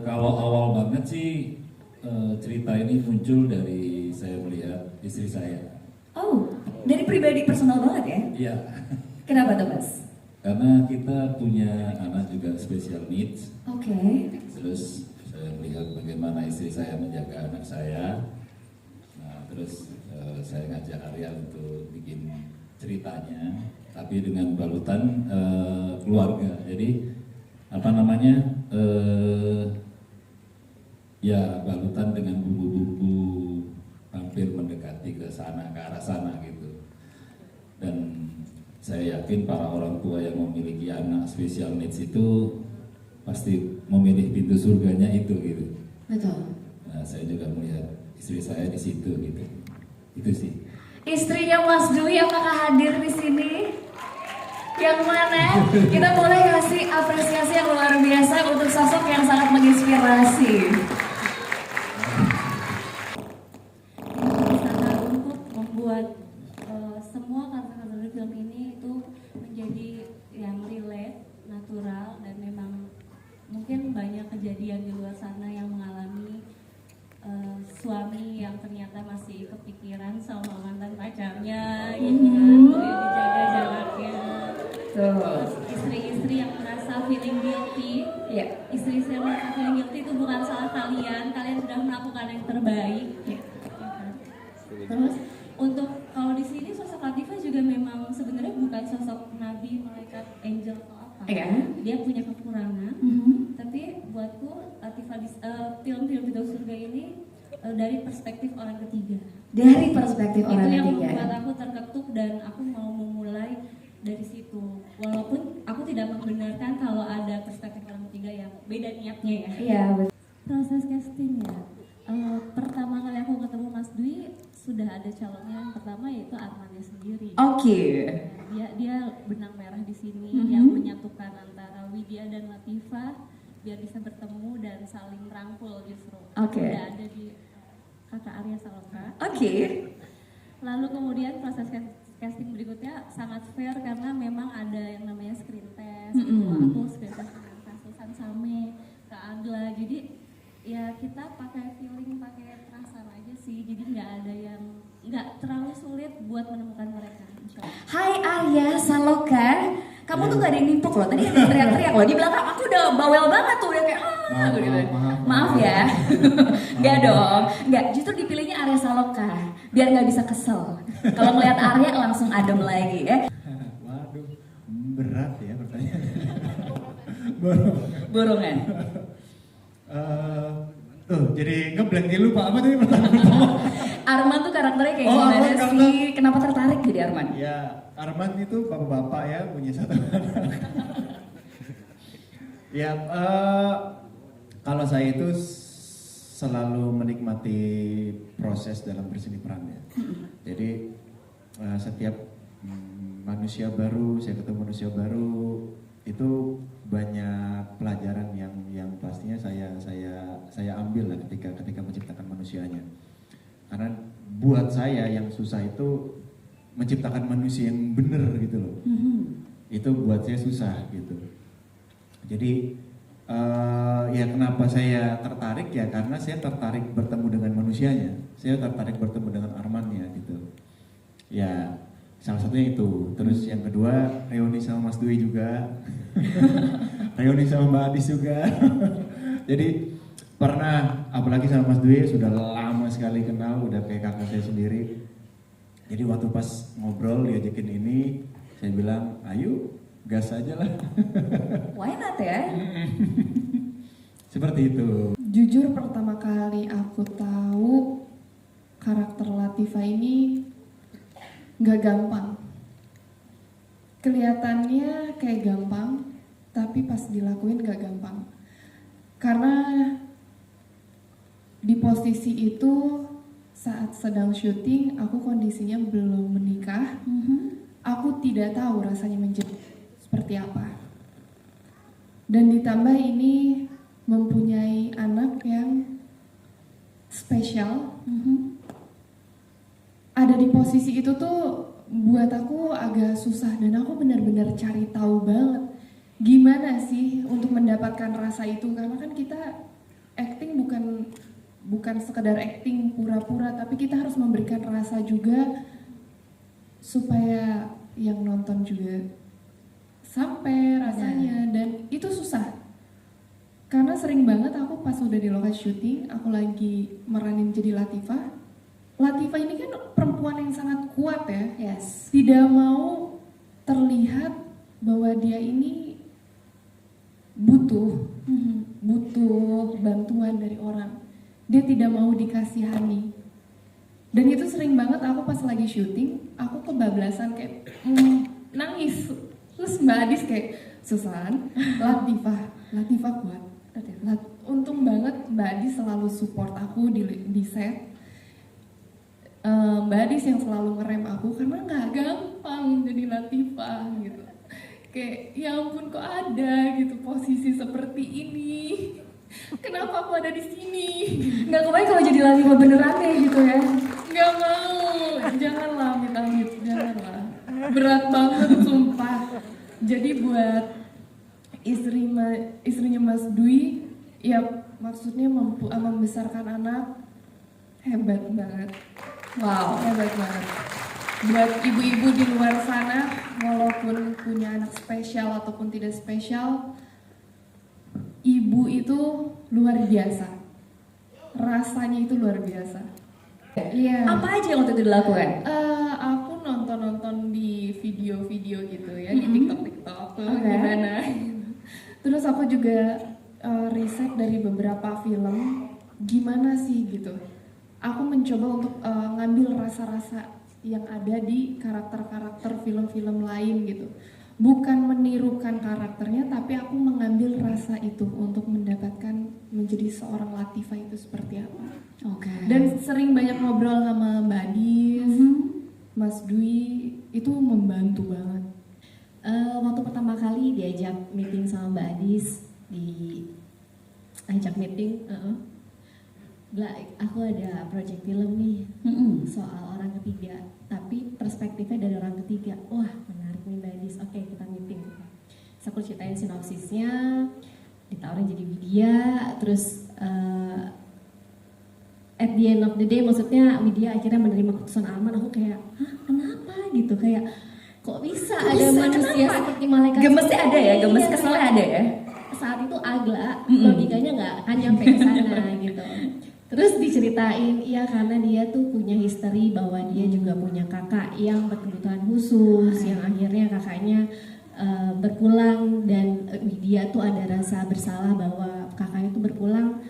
Kalau awal banget sih cerita ini muncul dari saya melihat istri saya. Oh, dari pribadi personal banget ya? Iya, Kenapa tuh Mas? karena kita punya anak juga special needs. Oke. Terus saya melihat bagaimana istri saya menjaga anak saya. Nah, terus saya ngajak Arya untuk bikin ceritanya, tapi dengan balutan keluarga. Jadi apa namanya? Ya balutan dengan bumbu-bumbu hampir mendekati ke sana, ke arah sana gitu. Dan saya yakin para orang tua yang memiliki anak special needs itu pasti memilih pintu surganya itu gitu. Betul. Nah, saya juga melihat istri saya di situ gitu. Itu sih. Istrinya Mas Dwi apakah hadir di sini? Yang mana? Kita boleh kasih apresiasi yang luar biasa untuk sosok yang sangat menginspirasi. Berusaha untuk membuat semua karakter dari film ini itu menjadi yang relate, natural, dan memang mungkin banyak kejadian di luar sana yang mengalami suami yang ternyata masih kepikiran sama mantan pacarnya, gitu kan, boleh dijaga jaraknya. Terus istri-istri yang merasa feeling guilty, Ya. istri-istri yang merasa feeling guilty itu bukan salah kalian, kalian sudah melakukan yang terbaik. Ya. Terus untuk kalau di sini sosok Latifah juga memang sebenarnya bukan sosok nabi, malaikat, angel atau apa. Iya. Dia punya kekurangan. Mhm. Tapi buatku Latifah di film-film Pintu Surga ini dari perspektif orang ketiga. Dari perspektif Itu orang yang ketiga. membuat aku terketuk dan aku mau memulai dari situ. Walaupun aku tidak membenarkan kalau ada perspektif orang ketiga yang beda niatnya ya. Iya, betul. Proses castingnya, pertama kali aku ketemu Mas Dwi sudah ada calonnya. Yang pertama yaitu Armannya sendiri. Oke. Dia benang merah di sini Mhm. yang menyatukan antara Widya dan Latifah biar bisa bertemu dan saling merangkul justru. Oke. Udah ada di Kakak Arya Saloka. Oke. Lalu kemudian proses casting berikutnya sangat fair karena memang ada yang namanya screen test. Aku screen test dengan Kasusan Same, Kak Agla. Jadi ya kita pakai feeling, pakai perasaan aja sih. Jadi nggak terlalu sulit buat menemukan mereka. Insya Allah. Hai Arya Saloka, kamu tuh gak ada yang nimpuk loh. Tadi ada yang teriak-teriak loh di belakang. Aku udah bawel banget tuh, udah kayak gitu. Maaf ya. Nggak dong, nggak. Justru dipilihnya Arya Saloka biar nggak bisa kesel. Kalau ngeliat Arya langsung adem lagi ya. Waduh, berat ya pertanyaan. Borongan. Jadi ngeblank nih, lupa apa tadi pertanyaan pertama? Arman tuh karakternya kayak Oh, gimana Arman karakter. sih? Kenapa tertarik jadi Arman? Ya, Arman itu bapak-bapak ya, punya satu anak. Ya, kalau saya itu selalu menikmati proses dalam berseni peran ya. Jadi setiap manusia baru, saya ketemu manusia baru, itu banyak pelajaran yang pastinya saya ambil lah ketika menciptakan manusianya. Karena buat saya yang susah itu menciptakan manusia yang benar gitu loh. Itu buat saya susah gitu. Jadi ya kenapa saya tertarik ya karena saya tertarik bertemu dengan manusianya. Saya tertarik bertemu dengan Armannya gitu. Ya salah satunya itu. Terus yang kedua reuni sama Mas Dwi juga. Reuni sama Mbak Adis juga. Jadi pernah, apalagi sama Mas Dwi sudah lama sekali kenal, udah kayak kakak saya sendiri. Jadi waktu pas ngobrol diajakin ini, saya bilang, ayo gas aja lah. Why not ya? Seperti itu. Jujur pertama kali aku tahu karakter Latifah ini gak gampang. Kelihatannya kayak gampang, tapi pas dilakuin gak gampang. Karena di posisi itu saat sedang syuting, aku kondisinya belum menikah. Aku tidak tahu rasanya menjadi seperti apa. Dan ditambah ini mempunyai anak yang spesial. Ada di posisi itu tuh buat aku agak susah dan aku benar-benar cari tahu banget gimana sih untuk mendapatkan rasa itu, karena kan kita acting bukan sekedar acting pura-pura, tapi kita harus memberikan rasa juga supaya yang nonton juga sampai rasanya. Dan itu susah karena sering banget aku pas udah di lokasi syuting, aku lagi meranin jadi Latifah. Latifah ini kan perempuan yang sangat kuat ya, Yes. tidak mau terlihat bahwa dia ini butuh bantuan dari orang. Dia tidak mau dikasihani. Dan itu sering banget aku pas lagi syuting, aku kebablasan kayak nangis. Terus Mbak Adis kayak, Susan, Latifah kuat. Untung banget Mbak Adis selalu support aku di set. Mbak Adis yang selalu ngerem aku karena nggak gampang jadi Latifah gitu. Kayak ya ampun kok ada gitu posisi seperti ini. Kenapa aku ada di sini? Nggak kebayang kalau jadi Latifah beneran ya gitu ya. Nggak mau, janganlah amit-amit, janganlah. Berat banget sumpah. Jadi buat istrinya Mas Dwi, ya maksudnya membesarkan anak, hebat banget. Wow. Hebat banget. Buat ibu-ibu di luar sana, walaupun punya anak spesial ataupun tidak spesial, ibu itu luar biasa. Rasanya itu luar biasa. Iya. Apa aja yang waktu itu dilakukan? Aku nonton di video-video gitu ya, di TikTok tuh gimana. Terus aku juga riset dari beberapa film, gimana sih gitu. Aku mencoba untuk ngambil rasa-rasa yang ada di karakter-karakter film-film lain gitu. Bukan menirukan karakternya, tapi aku mengambil rasa itu untuk mendapatkan menjadi seorang Latifah itu seperti apa. Oke. Dan sering banyak ngobrol sama Mbak Adis, Mas Dwi, itu membantu banget. Waktu pertama kali diajak meeting sama Mbak Adis, diajak meeting, aku ada project film nih soal orang ketiga, tapi perspektifnya dari orang ketiga. Wah menarik nih Mbak Adis, oke kita meeting. Terus aku ceritain sinopsisnya, ditawarin jadi Widya, terus at the end of the day, maksudnya Widya akhirnya menerima keputusan Arman. Aku kayak, hah kenapa gitu, kayak kok bisa ada manusia kenapa? seperti malaikat. Gemesnya ada ya, gemes Iya, keselnya ada ya. saat itu agak logikanya nggak akan nyampe ke sana gitu. Terus diceritain, iya karena dia tuh punya history bahwa dia juga punya kakak yang berkebutuhan khusus, yang akhirnya kakaknya berpulang, dan Widya tuh ada rasa bersalah bahwa kakaknya tuh berpulang.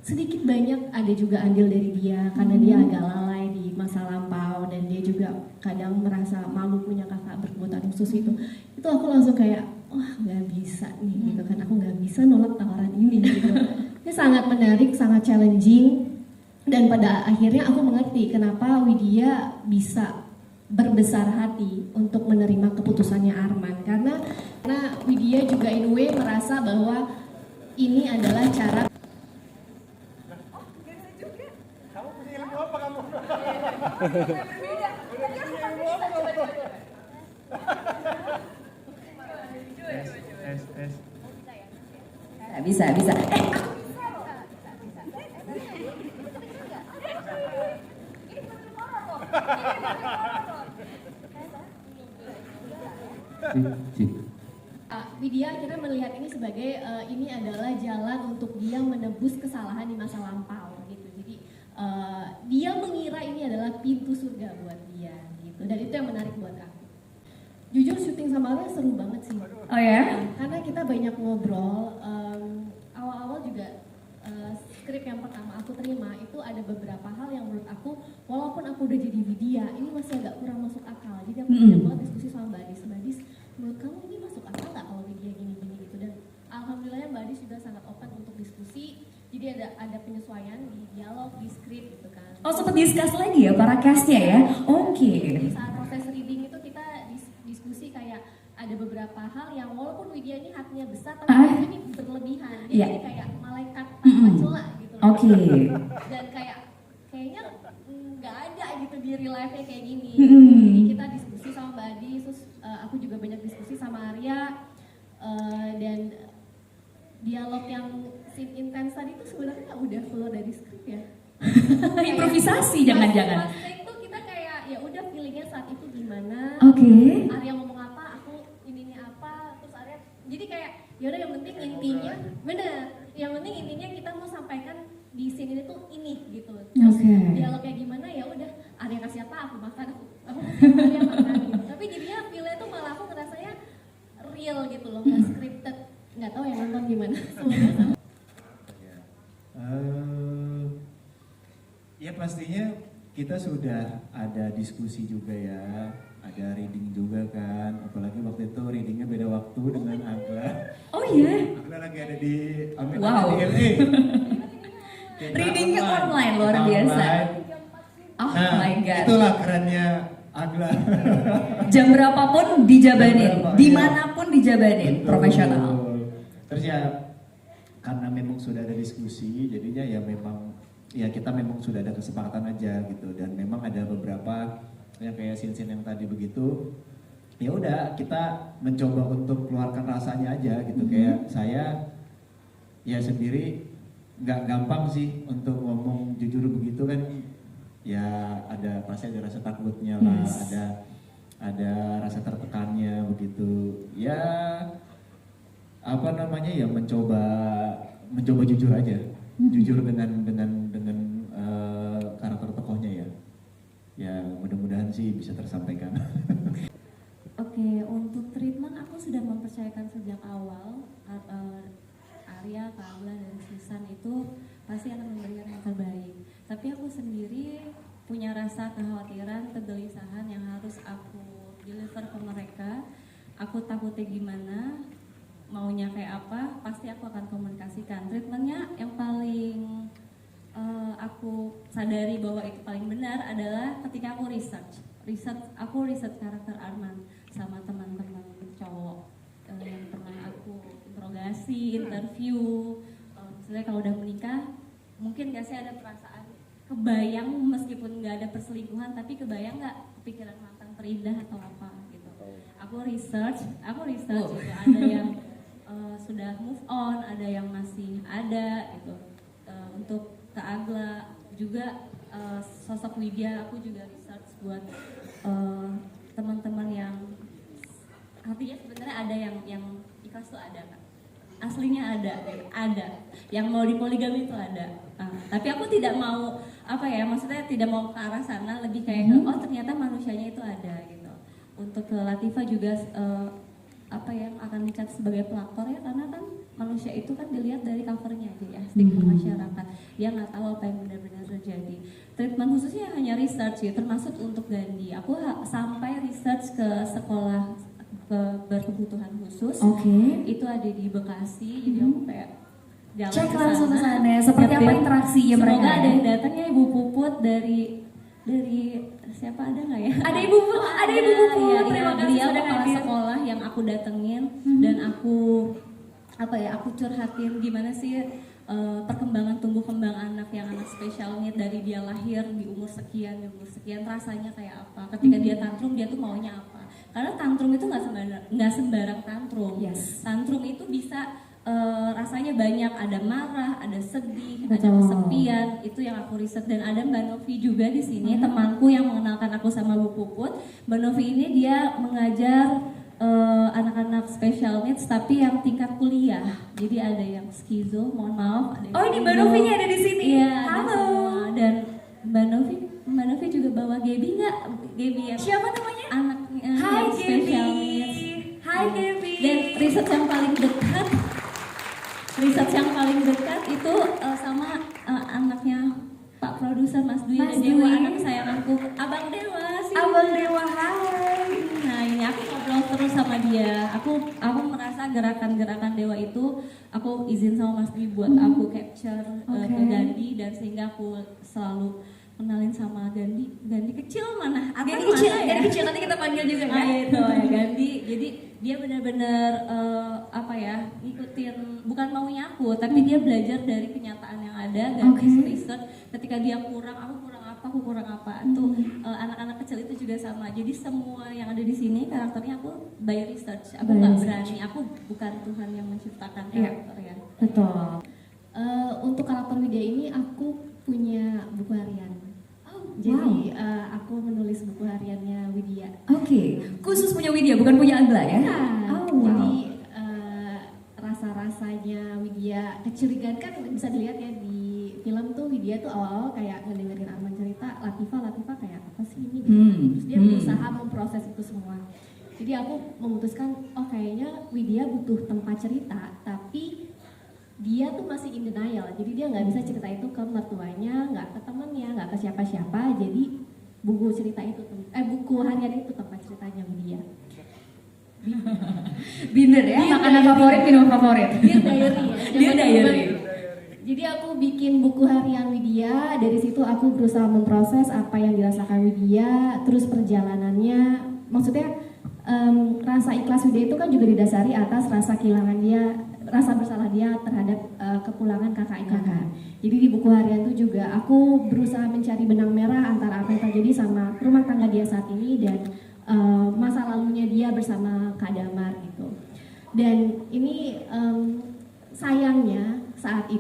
Sedikit banyak ada juga andil dari dia karena dia agak lalai di masa lampau, dan dia juga kadang merasa malu punya kakak berkebutuhan khusus itu. Itu aku langsung kayak, wah nggak bisa nih gitu kan, aku nggak bisa nolak tawaran ini gitu. Ini sangat menarik, sangat challenging, dan pada akhirnya aku mengerti kenapa Widya bisa berbesar hati untuk menerima keputusannya Arman, karena Widya juga in a way merasa bahwa ini adalah cara. Bisa. Widya akhirnya melihat ini sebagai ini adalah jalan untuk dia menebus kesalahan di masa lampau gitu. Jadi dia mengira ini adalah pintu surga buat dia gitu. Dan itu yang menarik buat aku. Jujur syuting sama Arya seru banget sih. Oh ya? Karena kita banyak ngobrol. Awal-awal juga skrip yang pertama aku terima itu ada beberapa hal yang menurut aku, walaupun aku udah jadi Widya, ini masih agak kurang masuk akal. Jadi aku banyak banget diskusi sama Mbak Adis, menurut kamu ini masuk akal nggak kalau Widya gini-gini gitu. Dan alhamdulillahnya Mbak Adis juga sangat open untuk diskusi. Jadi ada penyesuaian di dialog, di skrip gitu kan. Oh sempat discuss lagi ya para castnya ya? Oke. Di saat proses reading itu kita diskusi kayak ada beberapa hal yang walaupun Widya ini hatinya besar, tapi ini berlebihan. Dia jadi kayak malaikat tanpa celah gitu. Oke. Dan kayaknya nggak ada gitu di real life-nya kayak gini. Jadi kita diskusi sama Mbak Adi, terus aku juga banyak diskusi sama Arya. dialog yang scene intens tadi itu sebenarnya udah keluar dari skrip ya. Improvisasi jangan-jangan. Pas take tuh kita kayak ya udah feelingnya saat itu gimana. Oke. Arya ngomong apa, aku ininya apa, terus Arya jadi kayak ya udah yang penting intinya bener, yang penting intinya kita mau sampaikan di sini itu ini gitu. Terus dialognya gimana ya udah Arya kasih apa aku makan, aku kasih apa Arya makan gitu. Tapi jadinya feel-nya tuh malah aku ngerasanya real gitu loh, nggak scripted. Nggak tahu yang nonton gimana. Semoga sama. Ya pastinya kita sudah ada diskusi juga ya, ada reading juga kan, apalagi waktu itu readingnya beda waktu dengan Agla. Oh iya. Agla lagi ada di Wow. di LA. Readingnya online luar biasa. Oh Nah, my god. itulah kerennya Agla. Jam berapapun dijabanin, Jam berapa, dimanapun dijabanin, Betul. profesional. Terus ya karena memang sudah ada diskusi, jadinya ya memang ya kita memang sudah ada kesepakatan aja gitu, dan memang ada beberapa yang kayak scene-scene yang tadi begitu. Ya udah kita mencoba untuk keluarkan rasanya aja gitu. Kayak saya ya sendiri nggak gampang sih untuk ngomong jujur begitu kan. Ya ada pasti ada rasa takutnya lah, Yes. ada rasa tertekannya begitu. Ya apa namanya ya mencoba jujur aja, jujur dengan karakter tokohnya ya. Ya mudah-mudahan sih bisa tersampaikan. Oke, untuk treatment aku sudah mempercayakan sejak awal Arya, Kagla, dan Susan itu pasti akan memberikan yang terbaik. Tapi aku sendiri punya rasa kekhawatiran, kegelisahan yang harus aku deliver ke mereka. Aku takutnya gimana, maunya kayak apa, pasti aku akan komunikasikan. Treatmentnya yang paling aku sadari bahwa itu paling benar adalah ketika aku research karakter Arman sama teman-teman cowok yang pernah aku interogasi, interview. Misalnya kalau udah menikah, mungkin gak sih ada perasaan kebayang meskipun gak ada perselingkuhan, tapi kebayang gak kepikiran mantan terindah atau apa gitu. Aku research gitu. Ada yang sudah move on, ada yang masih ada gitu. Untuk Kak Agla juga sosok Widya, aku juga research buat teman-teman yang artinya sebenarnya ada yang ikhlas tuh ada Kak. Aslinya ada, yang mau dipoligami itu ada. Tapi aku tidak mau maksudnya tidak mau ke arah sana, lebih kayak oh ternyata manusianya itu ada gitu. Untuk ke Latifah juga yang akan dicap sebagai pelakor ya, karena kan manusia itu kan dilihat dari covernya aja ya, stigma masyarakat. Dia nggak tahu apa yang benar-benar terjadi. Treatment khususnya hanya research ya, termasuk untuk Gandhi. Aku sampai research ke sekolah berkebutuhan khusus. Itu ada di Bekasi, jadi aku kayak jalan Cek ke langsung ke sana. sana, seperti apa interaksinya mereka. Semoga ada yang datang ya, Ibu Puput dari siapa, ada nggak ya? Ada Ibu Puput, Ya, terima kasih beliau sudah kepala hadir. sekolah yang aku datengin dan aku curhatin gimana sih perkembangan tumbuh kembang anak yang anak special need dari dia lahir di umur sekian rasanya kayak apa ketika dia tantrum, dia tuh maunya apa, karena tantrum itu nggak sembarang tantrum. Yes. Tantrum itu bisa rasanya banyak, ada marah, ada sedih, ada Betul. kesepian. Itu yang aku riset, dan ada Mbak Novi juga di sini, temanku yang mengenalkan aku sama Bu Puput. Mbak Novi ini dia mengajar anak-anak special needs tapi yang tingkat kuliah. Jadi ada yang skizo, mohon maaf. Ada yang Oh ini Mbak skizo. Novinya ada di sini. Iya, ada Halo. semua. Dan Mbak Novi juga bawa Gaby nggak? Gaby yang Siapa namanya? anaknya Hai yang special Gaby. needs. Hai Gaby. Dan riset yang paling dekat itu sama anaknya Pak Produser Mas Dwi Mas Dewa, Dwi. anak kesayanganku, Abang Dewa sih. Abang Dewa, hai. Nah ini aku ngobrol terus sama dia. Aku merasa gerakan-gerakan Dewa itu aku izin sama Mas Dwi buat aku capture ke Gandhi, dan sehingga aku selalu kenalin sama Gandhi kecil mana? Gandhi kecil nanti kita panggil juga kan? Itu ya Gandhi. Jadi dia benar-benar ngikutin bukan maunya aku, tapi dia belajar dari kenyataan yang ada dan research. Ketika dia aku kurang apa. Tuh anak-anak kecil itu juga sama. Jadi semua yang ada di sini karakternya aku by research. Aku nggak berani. Aku bukan Tuhan yang menciptakan karakter ya. Betul. Untuk karakter Widya ini aku punya buku harian. Jadi aku menulis buku hariannya Widya. Oke, khusus punya Widya, bukan punya Agla ya? Nah, Oh, wow. jadi rasa-rasanya Widya, kecurigaan kan bisa dilihat ya di film tuh. Widya tuh awal-awal kayak ngedengerin Arman cerita, Latifah kayak apa sih ini? Terus dia berusaha memproses itu semua. Jadi aku memutuskan, oh kayaknya Widya butuh tempat cerita, tapi dia tuh masih in denial. Jadi dia nggak bisa cerita itu ke mertuanya, nggak ke temennya, nggak ke siapa-siapa. Jadi buku cerita itu, buku harian itu tempat ceritanya Widya. Binder ya, makanan favorit, minum favorit. Dear Diary ya. Dear Diary. Jadi aku bikin buku harian Widya, dari situ aku berusaha memproses apa yang dirasakan Widya, terus perjalanannya, maksudnya rasa ikhlas Widya itu kan juga didasari atas rasa kehilangan dia, rasa bersalah dia terhadap kepulangan kakaknya kan. Jadi di buku harian itu juga aku berusaha mencari benang merah antara apa yang terjadi sama rumah tangga dia saat ini dan masa lalunya dia bersama Kak Damar gitu. Dan ini sayangnya saat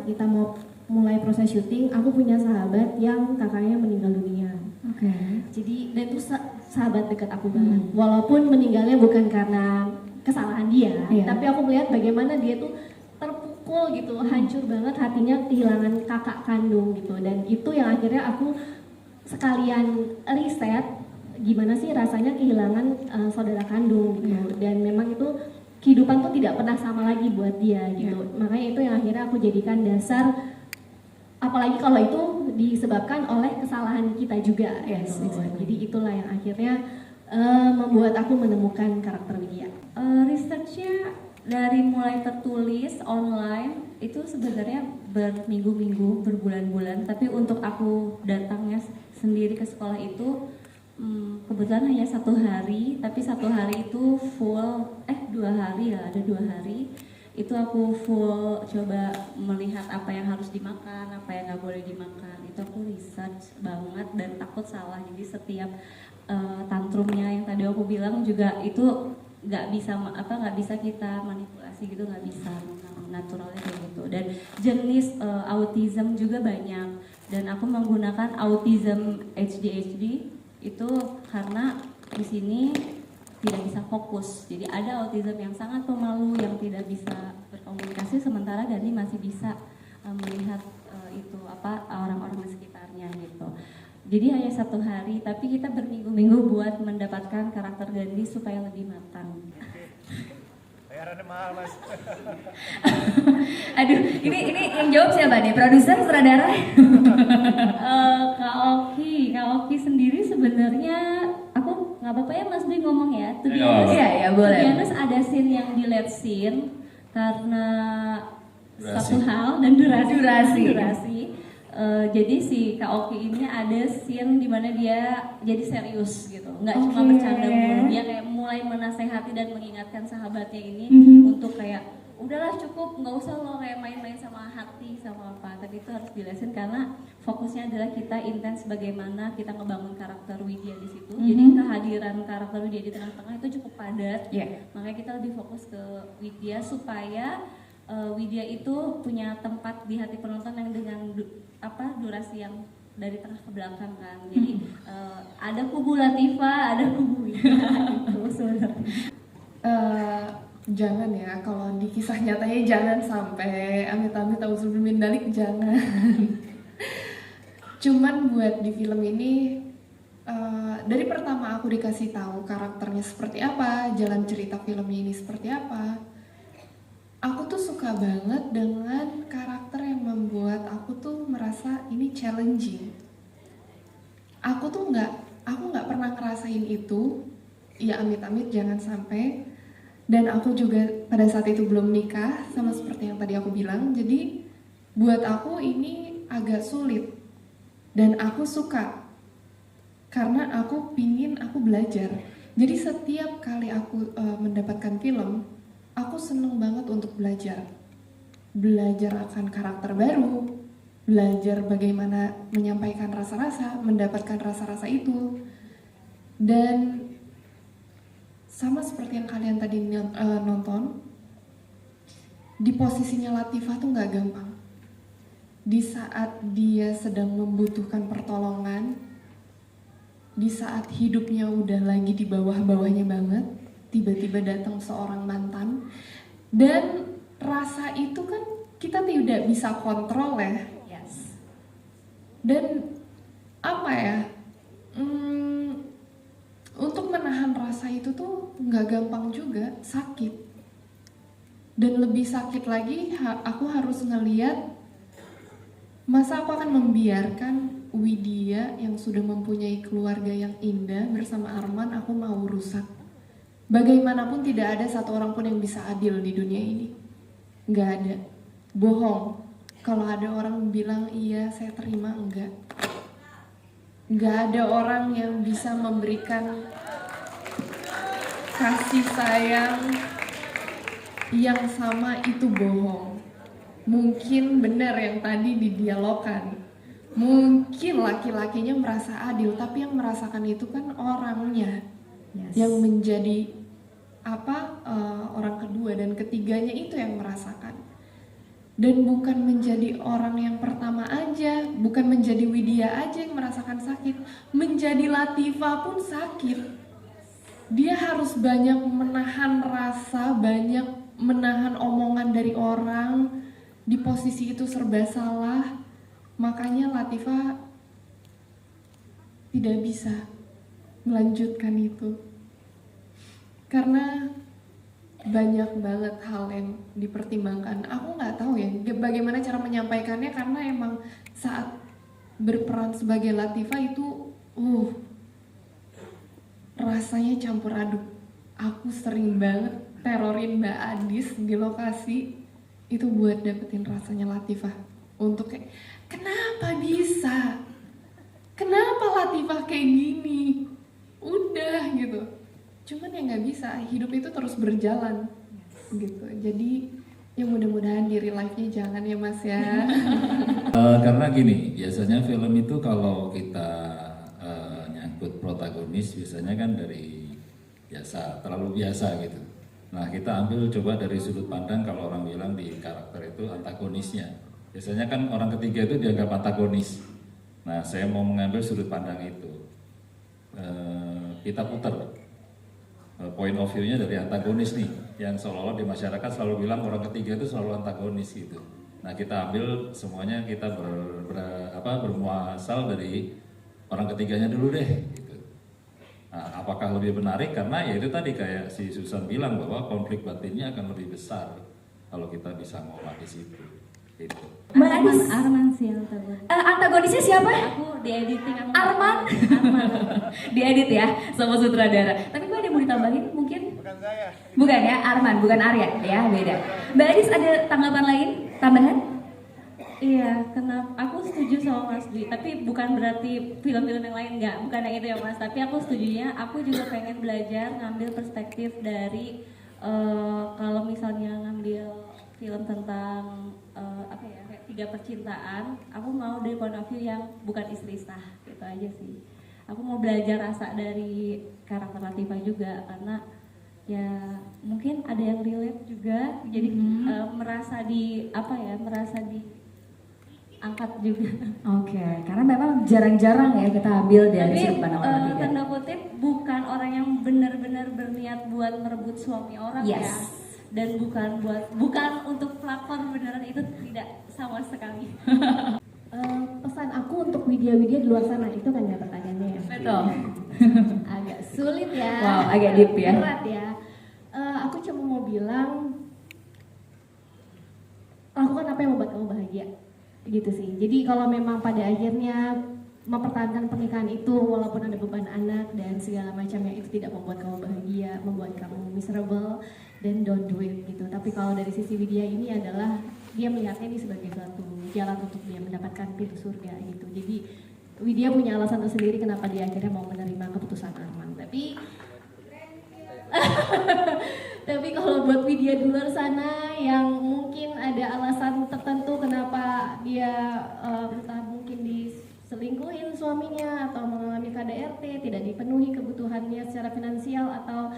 kita mau mulai proses syuting, aku punya sahabat yang kakaknya meninggal dunia. Oke. Jadi dan itu sahabat dekat aku banget. Walaupun meninggalnya bukan karena kesalahan dia, tapi aku melihat bagaimana dia tuh terpukul gitu, hancur banget hatinya kehilangan kakak kandung gitu. Dan itu yang akhirnya aku sekalian riset gimana sih rasanya kehilangan saudara kandung gitu. Dan memang itu kehidupan tuh tidak pernah sama lagi buat dia gitu. Makanya itu yang akhirnya aku jadikan dasar, apalagi kalau itu disebabkan oleh kesalahan kita juga. Yes, gitu. exactly. Jadi itulah yang akhirnya membuat aku menemukan karakter Widya. Researchnya dari mulai tertulis online itu sebenarnya berminggu-minggu, berbulan-bulan. Tapi untuk aku datangnya sendiri ke sekolah itu kebetulan hanya 1 hari. Tapi 1 hari itu full, 2 hari lah, ada 2 hari. Itu aku full coba melihat apa yang harus dimakan, apa yang nggak boleh dimakan. Itu aku research banget dan takut salah. Jadi setiap tantrumnya yang tadi aku bilang juga itu nggak bisa kita manipulasi gitu, nggak bisa, naturalnya kayak gitu. Dan jenis autism juga banyak, dan aku menggunakan autism ADHD itu karena di sini tidak bisa fokus. Jadi ada autism yang sangat pemalu yang tidak bisa berkomunikasi, sementara Gandhi masih bisa melihat itu orang-orang di sekitarnya gitu. Jadi hanya 1 hari, tapi kita berminggu-minggu buat mendapatkan karakter Gandhi supaya lebih matang. Bayarannya mahal, Mas. Aduh, ini yang jawab siapa nih? Produser, sutradara? Kak Oki sendiri sebenarnya aku nggak apa-apa ya Mas Dwi ngomong ya. Iya, boleh. Terus ada scene yang delete scene karena Durasi. satu hal dan durasi. Durasi. Jadi si Kak Oki ini ada scene dimana dia jadi serius gitu, nggak cuma bercanda mulu. Dia kayak mulai menasehati dan mengingatkan sahabatnya ini untuk kayak udahlah cukup, nggak usah lo kayak main-main sama hati sama apa. Tapi itu harus dilesin karena fokusnya adalah kita intens bagaimana kita ngebangun karakter Widya di situ. Jadi kehadiran karakter Widya di tengah-tengah itu cukup padat. Makanya kita lebih fokus ke Widya supaya Widya itu punya tempat di hati penonton yang dengan durasi yang dari tengah ke belakang kan. Jadi ada kubu Latifah, ada kubu Widya gitu sebenarnya. Jangan ya, kalau di kisah nyatanya jangan sampai amit-amit auzubillahi min dzalik, jangan. Cuman buat di film ini dari pertama aku dikasih tahu karakternya seperti apa, jalan cerita filmnya ini seperti apa, aku tuh suka banget dengan karakter yang membuat aku tuh merasa ini challenging. Aku nggak pernah ngerasain itu, ya amit-amit jangan sampai. Dan aku juga pada saat itu belum nikah, sama seperti yang tadi aku bilang. Jadi buat aku ini agak sulit. Dan aku suka, karena aku belajar. Jadi setiap kali aku mendapatkan film, aku seneng banget untuk belajar. Belajar akan karakter baru, belajar bagaimana menyampaikan rasa-rasa, mendapatkan rasa-rasa itu. Dan sama seperti yang kalian tadi nonton, di posisinya Latifah tuh nggak gampang. Di saat dia sedang membutuhkan pertolongan, di saat hidupnya udah lagi di bawah-bawahnya banget, tiba-tiba datang seorang mantan, dan rasa itu kan kita tidak bisa kontrol ya. Yes. Dan apa ya, untuk menahan rasa itu tuh nggak gampang juga, sakit. Dan lebih sakit lagi, aku harus ngeliat, masa aku akan membiarkan Widya yang sudah mempunyai keluarga yang indah bersama Arman, aku mau rusak. Bagaimanapun tidak ada satu orang pun yang bisa adil di dunia ini. Nggak ada. Bohong. Kalau ada orang bilang iya saya terima, enggak. Nggak ada orang yang bisa memberikan kasih sayang yang sama, itu bohong. Mungkin benar yang tadi didialogkan, mungkin laki-lakinya merasa adil, tapi yang merasakan itu kan orangnya. Yes. Yang menjadi orang kedua dan ketiganya itu yang merasakan. Dan bukan menjadi orang yang pertama aja, bukan menjadi Widya aja yang merasakan sakit, menjadi Latifah pun sakit. Dia harus banyak menahan rasa, banyak menahan omongan dari orang. Di posisi itu serba salah, makanya Latifah tidak bisa melanjutkan itu. Karena banyak banget hal yang dipertimbangkan. Aku nggak tahu ya bagaimana cara menyampaikannya, karena emang saat berperan sebagai Latifah itu, rasanya campur aduk. Aku sering banget terorin Mbak Adis di lokasi itu buat dapetin rasanya Latifah. Untuk kayak, kenapa bisa? Kenapa Latifah kayak gini? Udah gitu. Cuman ya nggak bisa, hidup itu terus berjalan gitu. Jadi ya mudah-mudahan di real life-nya jangan ya Mas ya. Karena gini, biasanya film itu kalau kita nyangkut protagonis biasanya kan dari biasa, terlalu biasa gitu. Nah kita ambil coba dari sudut pandang, kalau orang bilang di karakter itu antagonisnya. Biasanya kan orang ketiga itu dianggap antagonis. Nah saya mau mengambil sudut pandang itu. Kita putar point of view-nya dari antagonis nih, yang seolah-olah di masyarakat selalu bilang orang ketiga itu selalu antagonis gitu. Nah kita ambil semuanya, kita bermuasal dari orang ketiganya dulu deh gitu. Nah, apakah lebih menarik? Karena ya itu tadi kayak si Susan bilang bahwa konflik batinnya akan lebih besar kalau kita bisa ngolah di situ. Gitu. Mbak Adis, Arman sih yang antagonis. Antagonisnya siapa? Aku di editing aku. Arman. Diedit ya sama sutradara. Tapi Mbak ada mau ditambahin mungkin? Bukan saya. Bukan ya, Arman, bukan Arya ya, beda. Mbak Adis ada tanggapan lain, tambahan? Iya, kenapa? Aku setuju sama Mas Dwi, tapi bukan berarti film-film yang lain nggak, bukan yang itu ya Mas. Tapi aku setujunya, aku juga pengen belajar ngambil perspektif dari kalau misalnya ngambil film tentang kayak 3 percintaan, aku mau dari point of view yang bukan istri sah, gitu aja sih. Aku mau belajar rasa dari karakter Latifah juga, karena ya mungkin ada yang relate juga, jadi merasa angkat juga. Oke, karena memang jarang-jarang ya kita ambil dari Tapi sudut pandang orang ketiga. tanda kutip bukan orang yang benar-benar berniat buat merebut suami orang Yes. ya, dan bukan untuk platform beneran, itu tidak sama sekali. Pesan aku untuk Widya-Widya di luar sana itu kan ya pertanyaannya ya. Betul. Agak sulit ya. Wow, agak deep ya. Berat ya. Aku cuma mau bilang, lakukan apa yang membuat kamu bahagia, gitu sih. Jadi kalau memang pada akhirnya mempertahankan pernikahan itu walaupun ada beban anak dan segala macamnya itu tidak membuat kamu bahagia, membuat kamu miserable, then don't do it gitu. Tapi kalau dari sisi Widya ini adalah dia melihatnya ini sebagai suatu jalan untuk dia mendapatkan pintu surga gitu. Jadi Widya punya alasan tersendiri kenapa dia akhirnya mau menerima keputusan Arman. Tapi kalau buat Widya di luar sana yang mungkin ada alasan tertentu kenapa dia entah mungkin diselingkuhin suaminya atau mengalami KDRT, tidak dipenuhi kebutuhannya secara finansial atau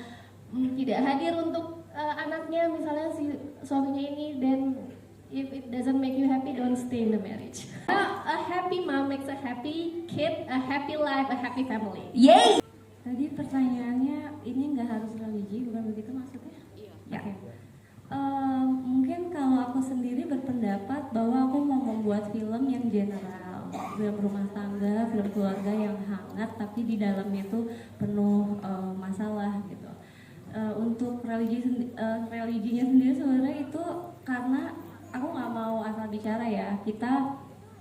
tidak hadir untuk anaknya misalnya si suaminya ini, then if it doesn't make you happy, don't stay in the marriage. A happy mom makes a happy kid, a happy life, a happy family. Yeay. Tadi pertanyaannya ini nggak harus religi, bukan begitu maksudnya? Iya. Oke. Mungkin kalau aku sendiri berpendapat bahwa aku mau membuat film yang general, film rumah tangga, film keluarga yang hangat, tapi di dalamnya itu penuh masalah gitu. Untuk religinya sendiri sebenarnya itu karena aku nggak mau asal bicara ya, kita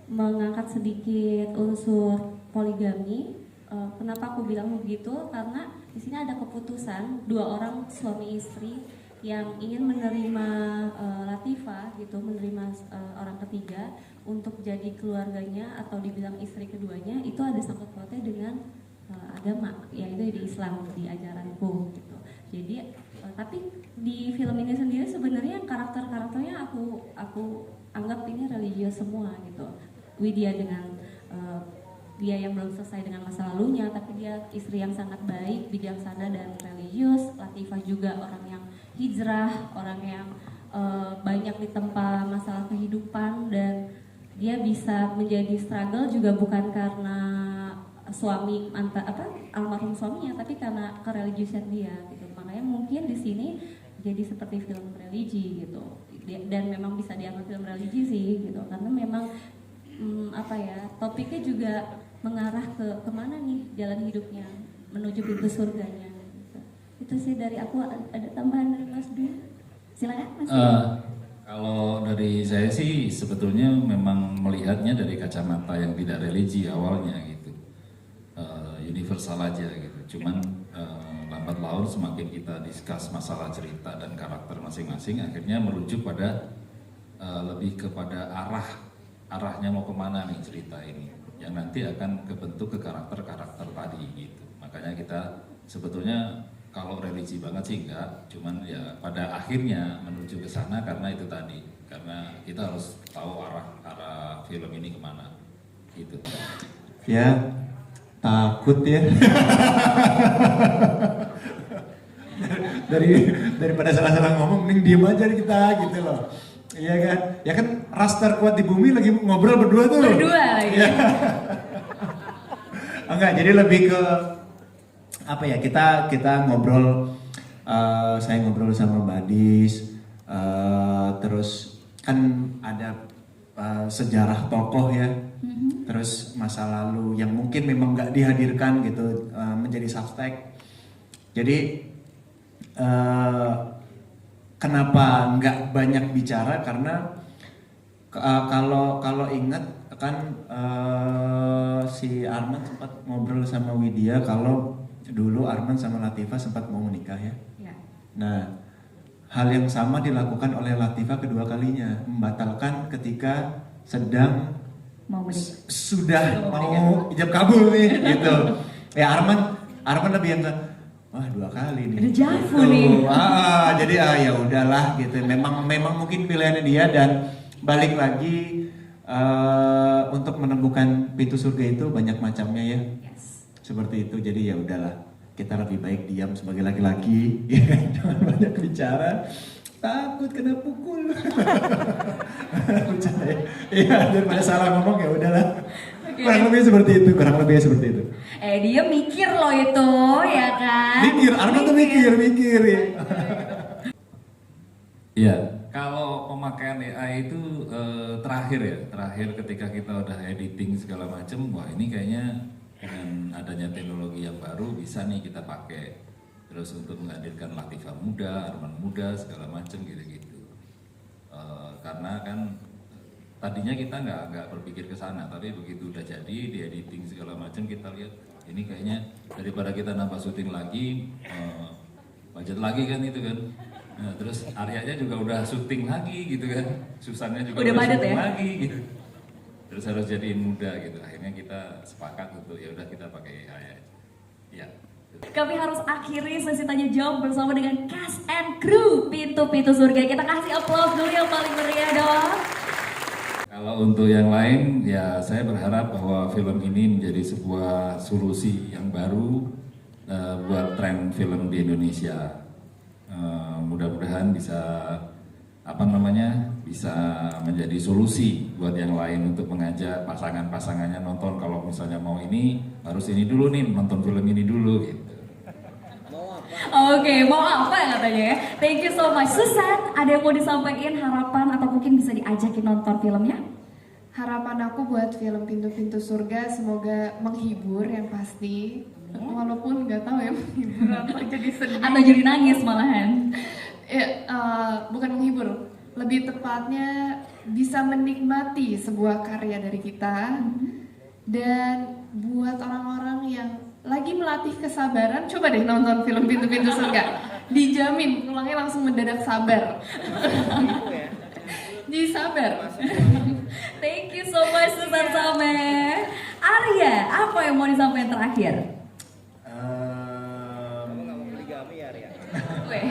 mengangkat sedikit unsur poligami. Kenapa aku bilang begitu? Karena di sini ada keputusan dua orang suami istri yang ingin menerima Latifah gitu, menerima orang ketiga untuk jadi keluarganya atau dibilang istri keduanya, itu ada sangkut pautnya dengan agama, yaitu di Islam, di ajaranku gitu. Jadi tapi di film ini sendiri sebenarnya karakternya aku anggap ini religius semua gitu. Widya dengan dia yang belum selesai dengan masa lalunya, tapi dia istri yang sangat baik, bijaksana dan religius. Latifah juga orang yang hijrah, orang yang banyak ditempa masalah kehidupan, dan dia bisa menjadi struggle juga bukan karena suami almarhum suaminya, tapi karena kereligiusan dia gitu. Makanya mungkin di sini jadi seperti film religi gitu, dan memang bisa dianggap film religi sih gitu, karena memang topiknya juga mengarah ke kemana nih jalan hidupnya menuju pintu surganya gitu. Itu sih dari aku. Ada tambahan dari Mas Dwi? Silakan Mas Dwi. Kalau dari saya sih sebetulnya memang melihatnya dari kacamata yang tidak religi awalnya gitu, universal aja gitu. Cuman lambat laun semakin kita discuss masalah cerita dan karakter masing-masing, akhirnya merujuk pada lebih kepada arahnya mau kemana nih cerita ini, yang nanti akan kebentuk ke karakter-karakter tadi gitu. Makanya kita sebetulnya kalau religi banget sih enggak, cuman ya pada akhirnya menuju ke sana karena itu tadi, karena kita harus tahu arah film ini kemana gitu. Ya takut ya. Daripada salah-salah ngomong, mending diem aja kita gitu loh. Iya kan? Ya kan ras terkuat di bumi lagi ngobrol berdua tuh. Berdua lagi. Ya. Enggak, jadi lebih ke apa ya? Kita ngobrol, saya ngobrol sama Mbak Adis, terus kan ada sejarah tokoh ya, terus masa lalu yang mungkin memang nggak dihadirkan gitu, menjadi subtext. Jadi kenapa nggak banyak bicara? Karena kalau ingat kan si Arman sempat ngobrol sama Widya kalau dulu Arman sama Latifah sempat mau menikah ya. Ya. Nah, hal yang sama dilakukan oleh Latifah kedua kalinya, membatalkan ketika sedang Mau menikah. sudah mau ijab kabul nih gitu. Ya Arman lebih yang ke wah 2 kali nih. Ada jafu gitu. nih. Jadi ya udahlah gitu. Memang mungkin pilihannya dia, dan balik lagi untuk menemukan pintu surga itu banyak macamnya ya. Yes. Seperti itu. Jadi ya udahlah, kita lebih baik diam sebagai laki-laki, ya, jangan banyak bicara. Takut kena pukul. Iya, daripada salah ngomong ya udahlah. Okay. Kurang lebih seperti itu. Dia mikir loh itu, ya kan? Mikir, Arman tuh mikir. Iya, kalau pemakaian AI itu terakhir ketika kita udah editing segala macam, wah ini kayaknya dengan adanya teknologi yang baru bisa nih kita pakai. Terus untuk menghadirkan Latifah muda, Arman muda, segala macam gitu-gitu. Karena kan tadinya kita nggak berpikir ke sana, tapi begitu udah jadi di editing segala macam kita lihat ini kayaknya daripada kita nambah syuting lagi, budget lagi kan itu kan. Nah, terus areanya juga udah syuting lagi gitu kan, Susannya juga udah padat syuting ya? lagi gitu. Terus harus jadiin muda gitu. Akhirnya kita sepakat untuk ya udah kita pakai AI aja. Ya. Kami harus akhiri sesi tanya jawab bersama dengan cast and crew Pintu-Pintu Surga. Kita kasih applause dulu yang paling meriah dong. Kalau untuk yang lain, ya saya berharap bahwa film ini menjadi sebuah solusi yang baru buat tren film di Indonesia. mudah-mudahan bisa bisa menjadi solusi buat yang lain untuk mengajak pasangannya nonton. Kalau misalnya mau ini harus ini dulu nih, nonton film ini dulu gitu. Oke, mau apa ya katanya ya? Thank you so much. Susan, ada yang mau disampaikan harapan atau mungkin bisa diajakin nonton filmnya? Harapan aku buat film Pintu-Pintu Surga semoga menghibur yang pasti. Walaupun nggak tahu ya menghibur atau jadi sedih. Atau jadi nangis malahan? Ya, bukan menghibur. Lebih tepatnya bisa menikmati sebuah karya dari kita. Dan buat orang-orang yang lagi melatih kesabaran, coba deh nonton film Pintu-Pintu Surga. Dijamin pulangnya langsung mendadak sabar. Jadi sabar. Thank you so much Susan Sameh. Arya, apa yang mau disampaikan terakhir? Kamu nggak mau poligami ya, Arya? Weh.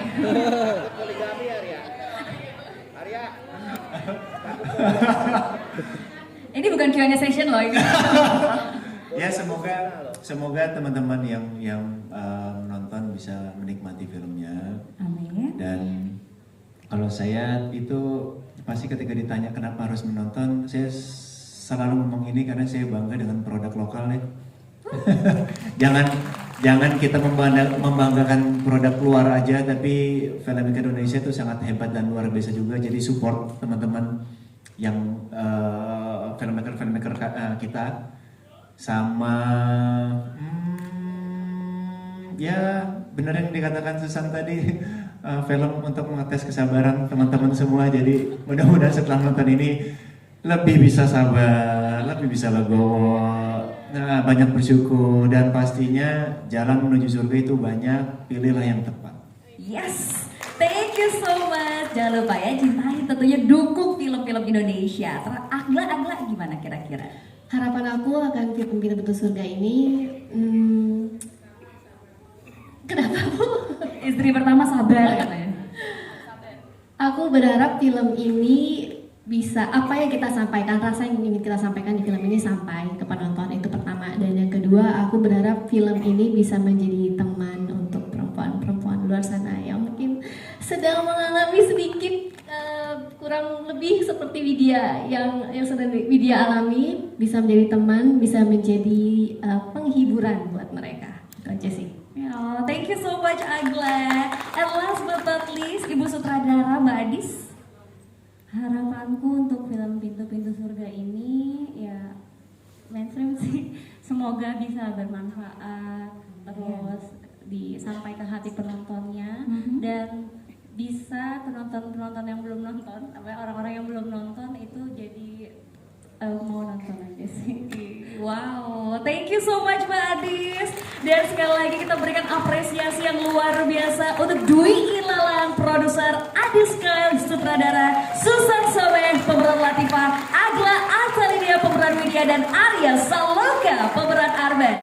Poligami ya, Arya? Arya? Ini bukan Q&A session loh ini. Ya semoga teman-teman yang menonton bisa menikmati filmnya. Amin. Dan kalau saya itu pasti ketika ditanya kenapa harus menonton, saya selalu ngomong ini karena saya bangga dengan produk lokal ya. jangan kita membanggakan produk luar aja, tapi filmmaker Indonesia itu sangat hebat dan luar biasa juga. Jadi support teman-teman yang filmmaker kita sama ya benar yang dikatakan Susan tadi, film untuk mengetes kesabaran teman-teman semua. Jadi mudah-mudahan setelah nonton ini lebih bisa sabar, lebih bisa legowo, banyak bersyukur, dan pastinya jalan menuju surga itu banyak, pilihlah yang tepat. Yes, thank you so much. Jangan lupa ya, cintai tentunya, dukung film-film Indonesia. Agla gimana kira-kira? Harapan aku akan film Pintu-Pintu Surga ini, kenapa Bu? Istri pertama sabar katanya. Aku berharap film ini bisa, apa yang kita sampaikan, rasa yang ingin kita sampaikan di film ini sampai ke penonton, itu pertama. Dan yang kedua, aku berharap film ini bisa menjadi teman untuk perempuan-perempuan luar sana yang mungkin sedang mengalami sedikit kurang lebih seperti Widya yang sedang Widya alami, bisa menjadi teman, bisa menjadi penghiburan buat mereka. Itu aja sih. Oh, thank you so much Agla. And last but not least, Ibu Sutradara Mbak Adis. Harapanku untuk film Pintu-Pintu Surga ini ya mainstream sih, semoga bisa bermanfaat, terus sampai ke hati penontonnya, dan bisa penonton-penonton yang belum nonton, orang-orang yang belum nonton itu jadi mau nonton aja sih. Wow, thank you so much Mbak Adis. Dan sekali lagi kita berikan apresiasi yang luar biasa untuk Dwi Ilalang, produser, Adis Kyle, sutradara, Susan Sameh, pemeran Latifah, Agla Atalidia, pemeran Widya, dan Arya Saloka, pemeran Arben.